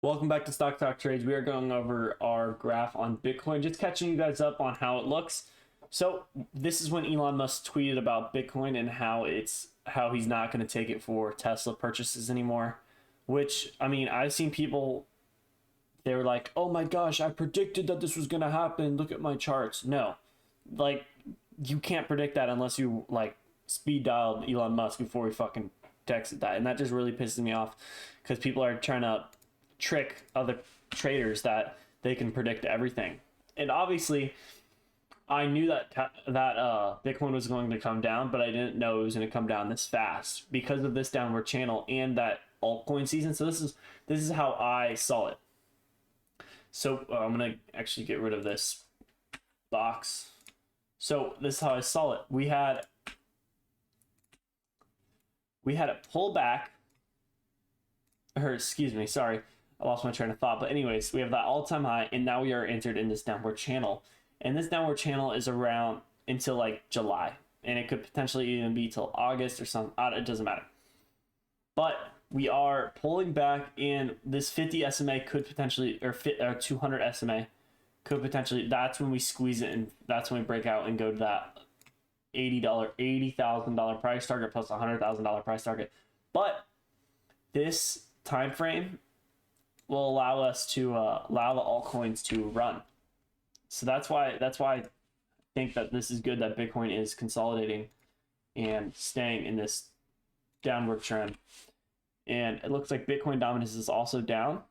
Welcome back to Stock Talk Trades. We are going over our graph on Bitcoin, just catching you guys up on how it looks. So this is when Elon Musk tweeted about Bitcoin and how he's not going to take it for Tesla purchases anymore. Which, I mean, I've seen people, they were like, "Oh my gosh, I predicted that this was going to happen. Look at my charts." No, like, you can't predict that unless you like speed dialed Elon Musk before he fucking texted that, and that just really pisses me off because people are trying to trick other traders that they can predict everything. And obviously, I knew that Bitcoin was going to come down, but I didn't know it was going to come down this fast because of this downward channel and that altcoin season. So this is how I saw it. So I'm gonna actually get rid of this box. So this is how I saw it. We had a pullback, or excuse me, sorry, I lost my train of thought. But anyways, we have that all-time high, and now we are entered in this downward channel. And this downward channel is around until like July, and it could potentially even be till August or something. It doesn't matter. But we are pulling back, and this 50 SMA could potentially, or 200 SMA could potentially. That's when we squeeze it, and that's when we break out and go to that $80,000 price target plus $100,000 price target. But this time frame will allow us to allow the altcoins to run. So that's why I think that this is good that Bitcoin is consolidating and staying in this downward trend. And it looks like Bitcoin dominance is also down.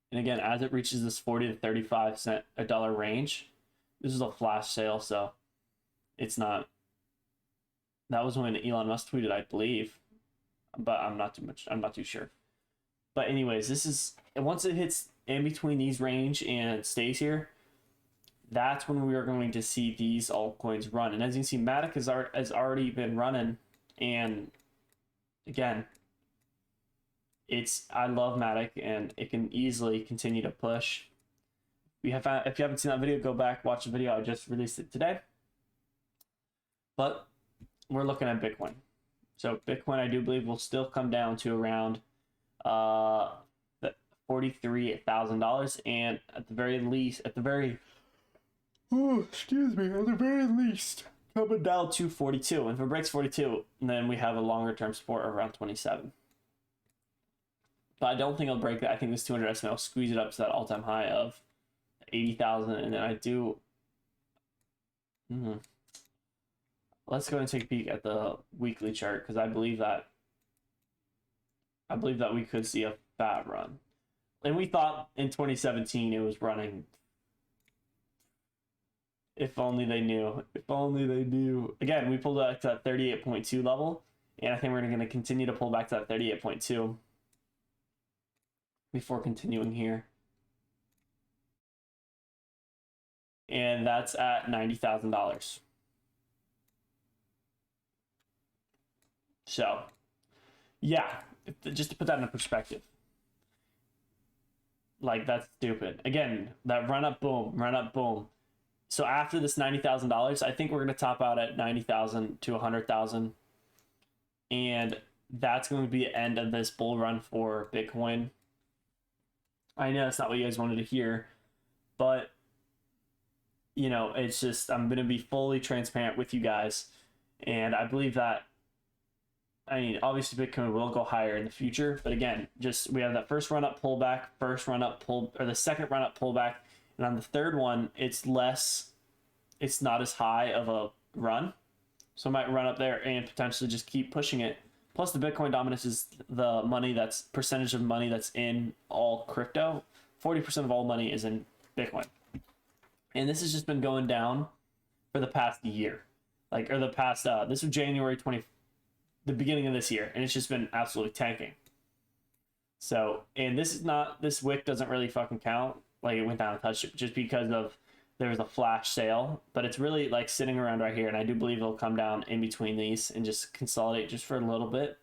And again, as it reaches this 40 to 35 cent a dollar range, this is a flash sale, so it's not. That was when Elon Musk tweeted, I believe, but I'm not too sure. But anyways, this is, once it hits in between these range and stays here, that's when we are going to see these altcoins run. And as you can see, Matic has already been running, and again, I love Matic, and it can easily continue to push. If you haven't seen that video, go back, watch the video. I just released it today. But we're looking at Bitcoin. So Bitcoin, I do believe, will still come down to around $43,000, and at the very least, coming down to 42. And if it breaks 42, then we have a longer term support around 27. But I don't think it'll break that. I think this 200 SMA will squeeze it up to that all-time high of 80,000, and then I do. Let's go and take a peek at the weekly chart, because I believe that we could see a fat run. And we thought in 2017 it was running. If only they knew. If only they knew. Again, we pulled back to that 38.2 level, and I think we're going to continue to pull back to that 38.2 before continuing here. And that's at $90,000. So, yeah, just to put that in perspective. Like, that's stupid. Again, that run up, boom. So after this $90,000, I think we're going to top out at 90,000 to 100,000. And that's going to be the end of this bull run for Bitcoin. I know that's not what you guys wanted to hear, but you know, it's just, I'm going to be fully transparent with you guys. And I believe that, I mean, obviously Bitcoin will go higher in the future, but again, just we have that first run up pullback, or the second run up pullback, and on the third one, it's not as high of a run, so I might run up there and potentially just keep pushing it. Plus, the Bitcoin dominance is the percentage of money that's in all crypto. 40% of all money is in Bitcoin, and this has just been going down for the past year, this was January 20. The beginning of this year, and it's just been absolutely tanking. So, and this wick doesn't really fucking count. Like, it went down a touch just because of there was a flash sale, but it's really like sitting around right here, and I do believe it'll come down in between these and just consolidate just for a little bit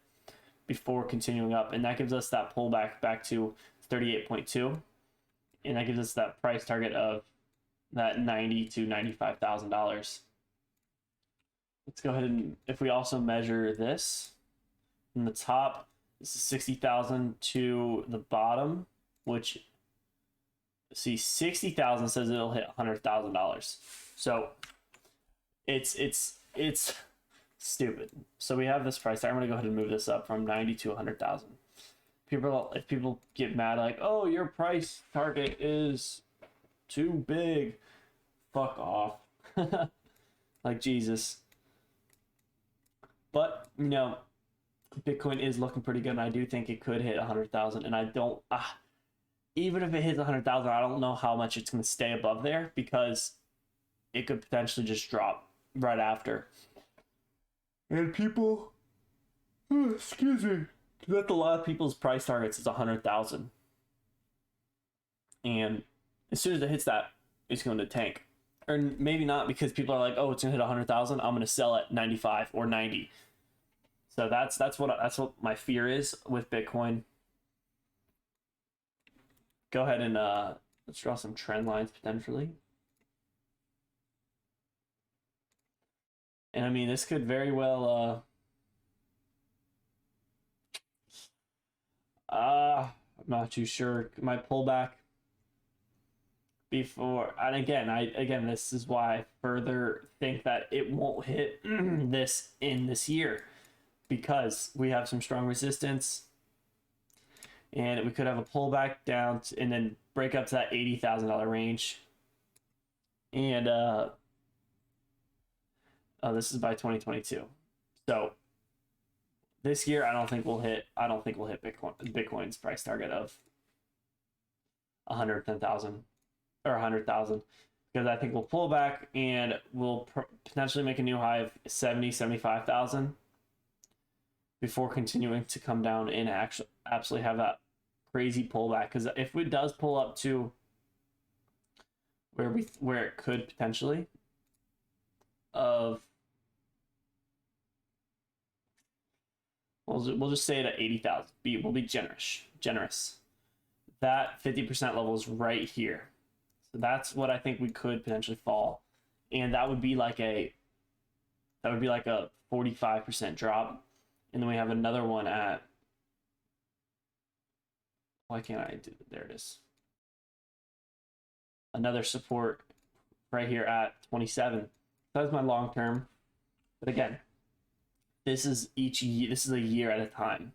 before continuing up, and that gives us that pullback back to 38.2, and that gives us that price target of that $90,000 to $95,000. Let's go ahead and, if we also measure this in the top, This is 60,000 to the bottom, which, see, 60,000 says it'll hit $100,000. So it's stupid. So we have this price tag. I'm gonna go ahead and move this up from 90 to 100,000. If people get mad like, oh, your price target is too big, fuck off. Like Jesus. But you know, Bitcoin is looking pretty good, and I do think it could hit 100,000. And I don't, even if it hits 100,000, I don't know how much it's going to stay above there, because it could potentially just drop right after. And people, excuse me, that's a lot of people's price targets is 100,000. And as soon as it hits that, it's going to tank. Or maybe not, because people are like, oh, it's going to hit 100,000. I'm going to sell at 95 or 90. So that's what my fear is with Bitcoin. Go ahead and let's draw some trend lines potentially. And I mean, this could very well I'm not too sure. Might pull back before, and again this is why I further think that it won't hit this in this year, because we have some strong resistance, and we could have a pullback down and then break up to that $80,000 range. And oh, this is by 2022. So this year I don't think we'll hit Bitcoin's price target of 110,000 or 100,000, because I think we'll pull back and we'll potentially make a new high of 75,000 before continuing to come down and actually absolutely have that crazy pullback. Because if it does pull up to where it could potentially we'll just say it at 80,000. We'll be generous. That 50% level is right here. So that's what I think we could potentially fall. And that would be like a 45% drop. And then we have another one at, why can't I do it? There it is. Another support right here at 27. That's my long term. But again, this is a year at a time.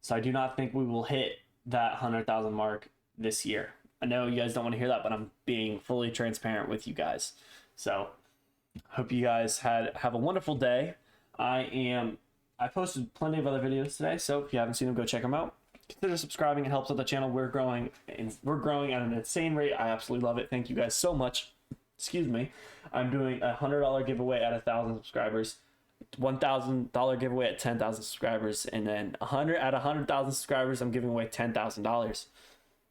So I do not think we will hit that 100,000 mark this year. I know you guys don't want to hear that, but I'm being fully transparent with you guys. So hope you guys have a wonderful day. I posted plenty of other videos today, so if you haven't seen them, go check them out. Consider subscribing. It helps out the channel. We're growing at an insane rate. I absolutely love it. Thank you guys so much. Excuse me. I'm doing a $100 giveaway at 1,000 subscribers, $1,000 giveaway at 10,000 subscribers, and then 100,000 subscribers, I'm giving away $10,000.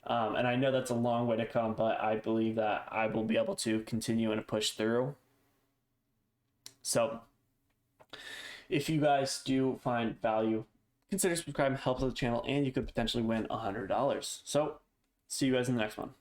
And I know that's a long way to come, but I believe that I will be able to continue and push through. So if you guys do find value, consider subscribing, helps the channel, and you could potentially win $100. So see you guys in the next one.